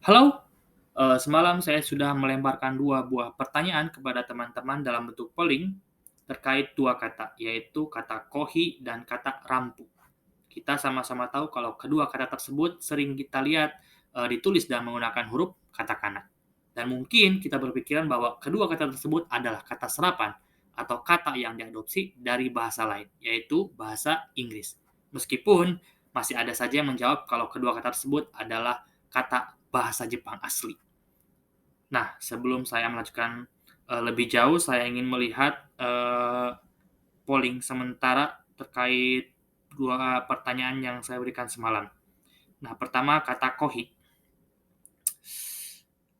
Halo, semalam saya sudah melemparkan 2 buah pertanyaan kepada teman-teman dalam bentuk polling terkait 2 kata, yaitu kata kohi dan kata rampu. Kita sama-sama tahu kalau kedua kata tersebut sering kita lihat, ditulis dan menggunakan huruf katakana. Dan mungkin kita berpikiran bahwa kedua kata tersebut adalah kata serapan atau kata yang diadopsi dari bahasa lain, yaitu bahasa Inggris. Meskipun masih ada saja yang menjawab kalau kedua kata tersebut adalah kata bahasa Jepang asli. Nah, sebelum saya melanjutkan, lebih jauh, saya ingin melihat, polling sementara terkait 2 pertanyaan yang saya berikan semalam. Nah, pertama kata kohi.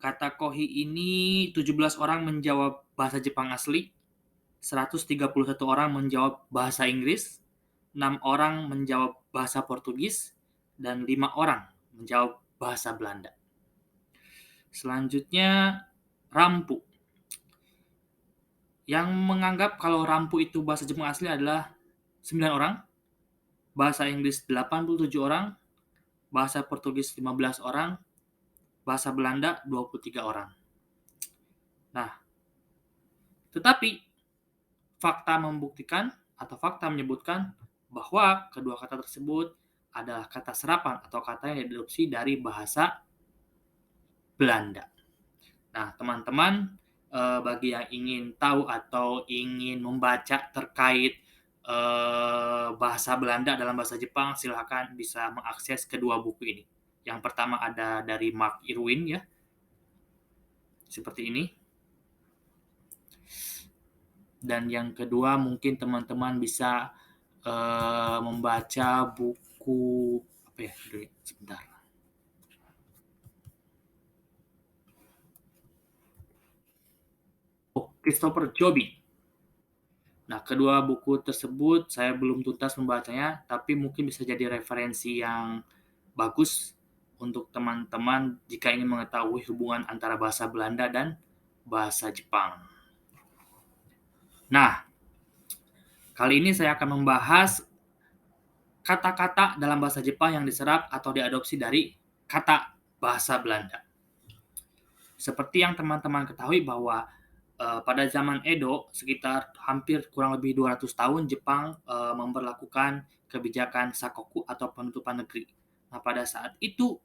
Kata kohi ini 17 orang menjawab bahasa Jepang asli, 131 orang menjawab bahasa Inggris, 6 orang menjawab bahasa Portugis, dan 5 orang menjawab bahasa Belanda. Selanjutnya, rampu. Yang menganggap kalau rampu itu bahasa Jepang asli adalah 9 orang, bahasa Inggris 87 orang, bahasa Portugis 15 orang, bahasa Belanda 23 orang. Nah, tetapi fakta membuktikan atau fakta menyebutkan bahwa kedua kata tersebut adalah kata serapan atau kata yang diadopsi dari bahasa Belanda. Nah, teman-teman, bagi yang ingin tahu atau ingin membaca terkait, bahasa Belanda dalam bahasa Jepang, silakan bisa mengakses kedua buku ini. Yang pertama ada dari Mark Irwin ya, seperti ini. Dan yang kedua mungkin teman-teman bisa, membaca buku apa ya, sebentar. Oh, Christopher Joby. Nah, kedua buku tersebut saya belum tuntas membacanya, tapi mungkin bisa jadi referensi yang bagus untuk teman-teman jika ingin mengetahui hubungan antara bahasa Belanda dan bahasa Jepang. Nah, kali ini saya akan membahas kata-kata dalam bahasa Jepang yang diserap atau diadopsi dari kata bahasa Belanda. Seperti yang teman-teman ketahui bahwa pada zaman Edo, sekitar hampir kurang lebih 200 tahun, Jepang memberlakukan kebijakan sakoku atau penutupan negeri. Nah, pada saat itu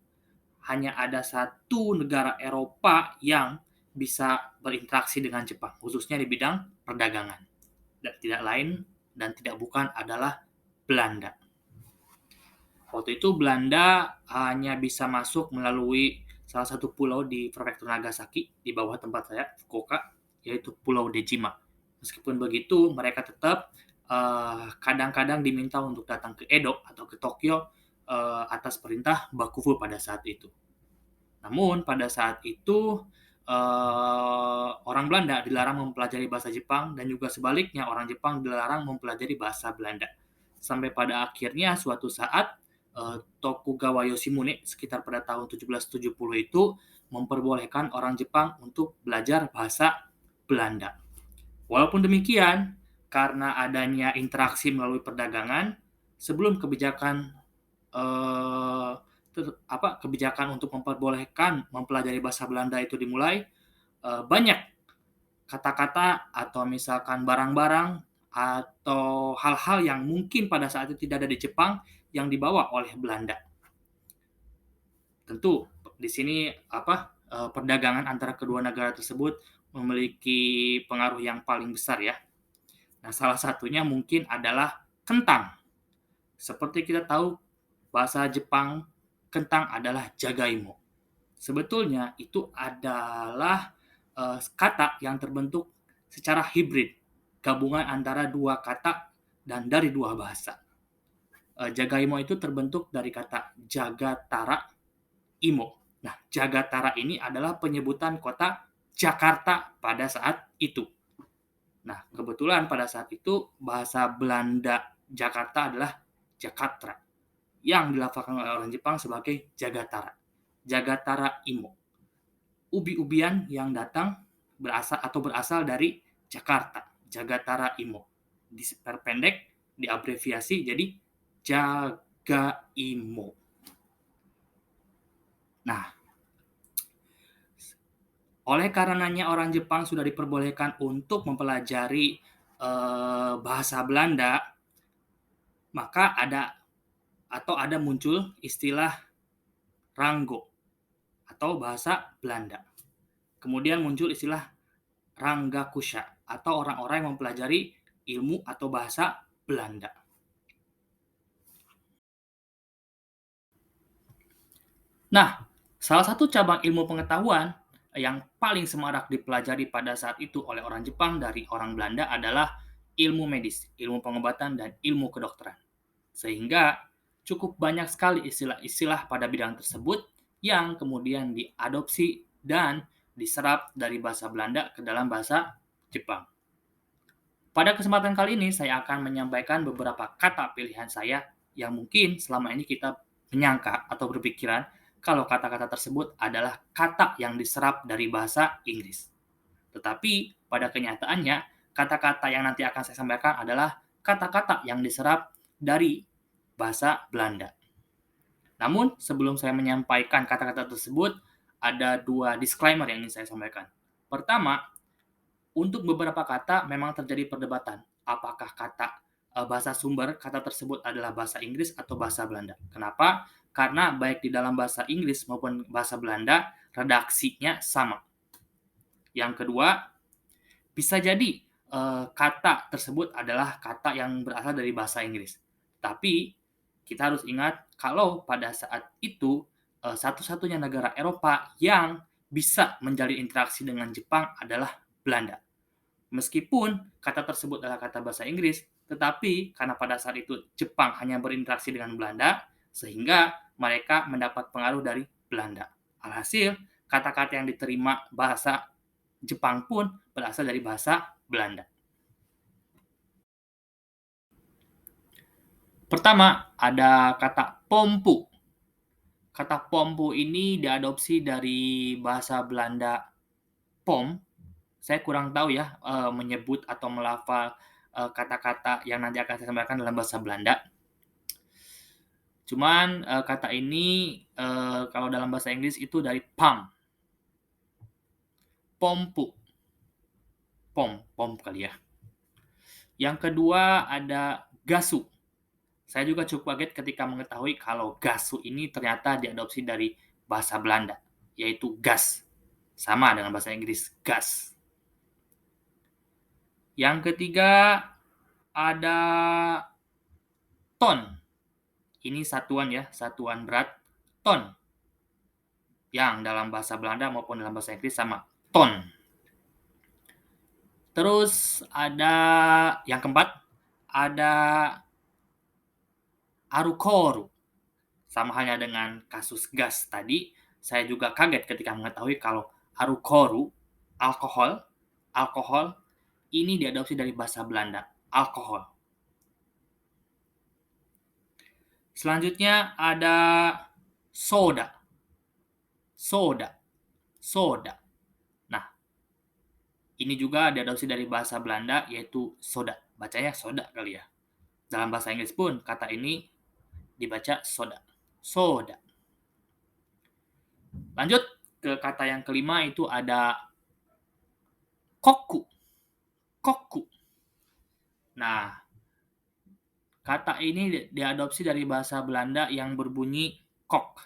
hanya ada satu negara Eropa yang bisa berinteraksi dengan Jepang, khususnya di bidang perdagangan. Dan tidak lain dan tidak bukan adalah Belanda. Waktu itu Belanda hanya bisa masuk melalui salah satu pulau di prefektur Nagasaki di bawah tempat saya, Fukuoka, yaitu Pulau Dejima. Meskipun begitu, mereka tetap kadang-kadang diminta untuk datang ke Edo atau ke Tokyo atas perintah Bakufu pada saat itu. Namun pada saat itu orang Belanda dilarang mempelajari bahasa Jepang dan juga sebaliknya orang Jepang dilarang mempelajari bahasa Belanda. Sampai pada akhirnya suatu saat Tokugawa Yoshimune sekitar pada tahun 1770 itu memperbolehkan orang Jepang untuk belajar bahasa Belanda. Walaupun demikian, karena adanya interaksi melalui perdagangan, sebelum kebijakan eh, kebijakan untuk memperbolehkan mempelajari bahasa Belanda itu dimulai, banyak kata-kata atau misalkan barang-barang atau hal-hal yang mungkin pada saat itu tidak ada di Jepang yang dibawa oleh Belanda. Tentu di sini perdagangan antara kedua negara tersebut memiliki pengaruh yang paling besar ya. Nah, salah satunya mungkin adalah kentang. Seperti kita tahu bahasa Jepang kentang adalah jagaimo. Sebetulnya itu adalah kata yang terbentuk secara hibrid, gabungan antara dua kata dan dari dua bahasa. Jagaimo itu terbentuk dari kata jagatara imo. Nah, jagatara ini adalah penyebutan kota Jakarta pada saat itu. Nah, kebetulan pada saat itu bahasa Belanda Jakarta adalah Jakarta yang dilafalkan oleh orang Jepang sebagai Jagatara. Jagatara Imo. Ubi-ubian yang datang berasal dari Jakarta, Jagatara Imo. Diperpendek, diabreviasi jadi Jagaimo. Nah, Oleh karenanya orang Jepang sudah diperbolehkan untuk mempelajari bahasa Belanda, maka ada muncul istilah Ranggo atau bahasa Belanda. Kemudian muncul istilah Ranggakusha atau orang-orang yang mempelajari ilmu atau bahasa Belanda. Nah, salah satu cabang ilmu pengetahuan yang paling semarak dipelajari pada saat itu oleh orang Jepang dari orang Belanda adalah ilmu medis, ilmu pengobatan, dan ilmu kedokteran. Sehingga cukup banyak sekali istilah-istilah pada bidang tersebut yang kemudian diadopsi dan diserap dari bahasa Belanda ke dalam bahasa Jepang. Pada kesempatan kali ini saya akan menyampaikan beberapa kata pilihan saya yang mungkin selama ini kita menyangka atau berpikiran kalau kata-kata tersebut adalah kata yang diserap dari bahasa Inggris. Tetapi pada kenyataannya, kata-kata yang nanti akan saya sampaikan adalah kata-kata yang diserap dari bahasa Belanda. Namun, sebelum saya menyampaikan kata-kata tersebut, ada dua disclaimer yang ingin saya sampaikan. Pertama, untuk beberapa kata memang terjadi perdebatan. Apakah bahasa sumber kata tersebut adalah bahasa Inggris atau bahasa Belanda? Kenapa? Karena baik di dalam bahasa Inggris maupun bahasa Belanda, redaksinya sama. Yang kedua, bisa jadi kata tersebut adalah kata yang berasal dari bahasa Inggris. Tapi kita harus ingat kalau pada saat itu satu-satunya negara Eropa yang bisa menjalin interaksi dengan Jepang adalah Belanda. Meskipun kata tersebut adalah kata bahasa Inggris, tetapi karena pada saat itu Jepang hanya berinteraksi dengan Belanda, sehingga mereka mendapat pengaruh dari Belanda. Alhasil, kata-kata yang diterima bahasa Jepang pun berasal dari bahasa Belanda. Pertama, ada kata pompu. Kata pompu ini diadopsi dari bahasa Belanda pom. Saya kurang tahu ya menyebut atau melafal kata-kata yang nanti akan saya sampaikan dalam bahasa Belanda. Cuman kata ini kalau dalam bahasa Inggris itu dari pump. Pompu. Pom kali ya. Yang kedua ada gasu. Saya juga cukup kaget ketika mengetahui kalau gasu ini ternyata diadopsi dari bahasa Belanda, yaitu gas. Sama dengan bahasa Inggris, gas. Yang ketiga ada ton. Ini satuan ya, satuan berat, ton. Yang dalam bahasa Belanda maupun dalam bahasa Inggris sama, ton. Terus ada yang keempat, ada arukoru. Sama halnya dengan kasus gas tadi, saya juga kaget ketika mengetahui kalau arukoru, alkohol, ini diadopsi dari bahasa Belanda, alkohol. Selanjutnya ada soda. Nah, ini juga diadopsi dari bahasa Belanda, yaitu soda. Bacanya soda kali ya. Dalam bahasa Inggris pun kata ini dibaca soda. Lanjut ke kata yang kelima, itu ada koku. Nah, kata ini diadopsi dari bahasa Belanda yang berbunyi kok.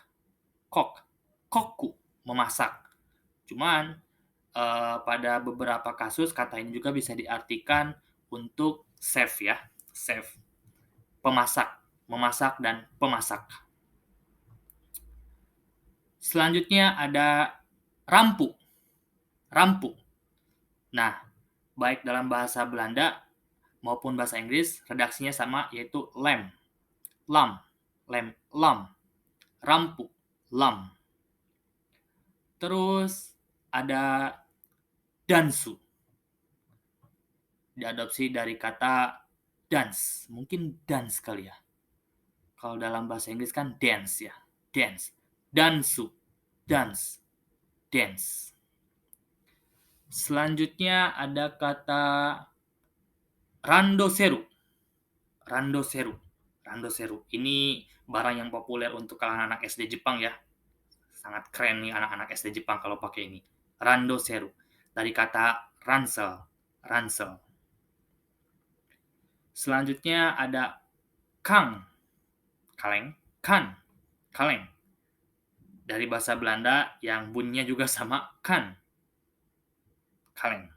Koku, memasak. Cuman pada beberapa kasus kata ini juga bisa diartikan untuk chef ya, chef, pemasak, memasak dan pemasak. Selanjutnya ada rampu. Nah, baik dalam bahasa Belanda maupun bahasa Inggris redaksinya sama, yaitu lamp, rampu, lamp. Terus ada dansu. Diadopsi dari kata dance, mungkin dance kali ya. Kalau dalam bahasa Inggris kan dance ya, dance. Dansu, dance. Selanjutnya ada kata randoseru. Ini barang yang populer untuk kalangan anak SD Jepang ya. Sangat keren nih anak-anak SD Jepang kalau pakai ini. randoseru, dari kata ransel, ransel. Selanjutnya ada kang, kaleng, kan, kaleng. Dari bahasa Belanda yang bunyinya juga sama, kan, kaleng.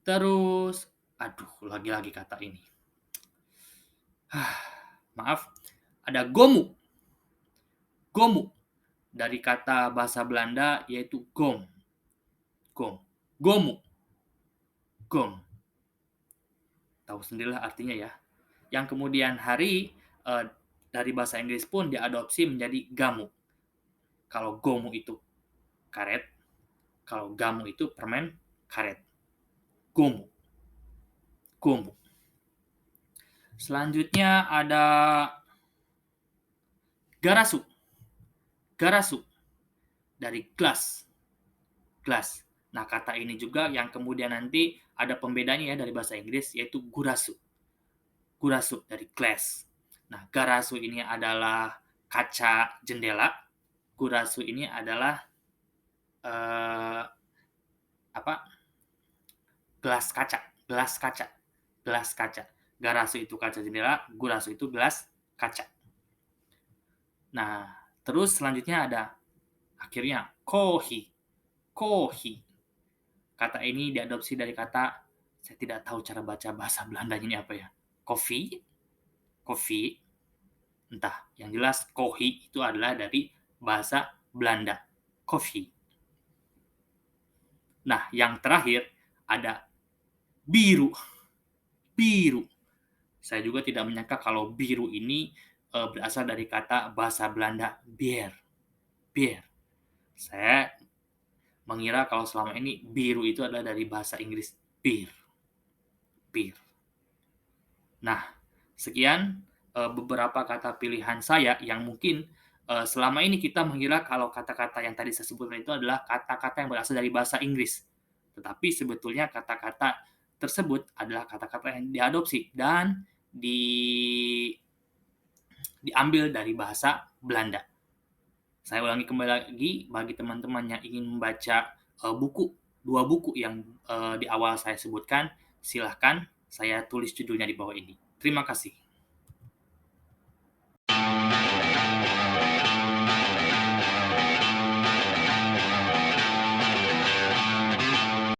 Terus, aduh, lagi-lagi kata ini. Maaf, ada gomu. Gomu, dari kata bahasa Belanda yaitu gom. Gom. Gomu. Gom. Tahu sendirilah artinya ya. Yang kemudian hari dari bahasa Inggris pun diadopsi menjadi gamu. Kalau gomu itu karet, kalau gamu itu permen karet. Gomu. Gomu. Selanjutnya ada garasu. Garasu, dari glass. Glass. Nah, kata ini juga yang kemudian nanti ada pembedanya ya dari bahasa Inggris, yaitu gurasu. Gurasu, dari glass. Nah, garasu ini adalah kaca jendela. Gurasu ini adalah gelas kaca. Gelas kaca. Gelas kaca. Garasu itu kaca jendela, gurasu itu gelas kaca. Nah, terus selanjutnya ada akhirnya kohi. Kohi. Kata ini diadopsi dari kata, saya tidak tahu cara baca bahasa Belandanya ini apa ya. Kopi, kopi, entah. Yang jelas kohi itu adalah dari bahasa Belanda. Kopi. Nah, yang terakhir ada biru. Biru. Saya juga tidak menyangka kalau biru ini berasal dari kata bahasa Belanda bier. Bier. Saya mengira kalau selama ini biru itu adalah dari bahasa Inggris beer. Beer. Nah, sekian beberapa kata pilihan saya yang mungkin selama ini kita mengira kalau kata-kata yang tadi saya sebutkan itu adalah kata-kata yang berasal dari bahasa Inggris. Tetapi sebetulnya kata-kata tersebut adalah kata-kata yang diadopsi dan diambil dari bahasa Belanda. Saya ulangi kembali lagi bagi teman-teman yang ingin membaca dua buku yang di awal saya sebutkan, silahkan saya tulis judulnya di bawah ini. Terima kasih.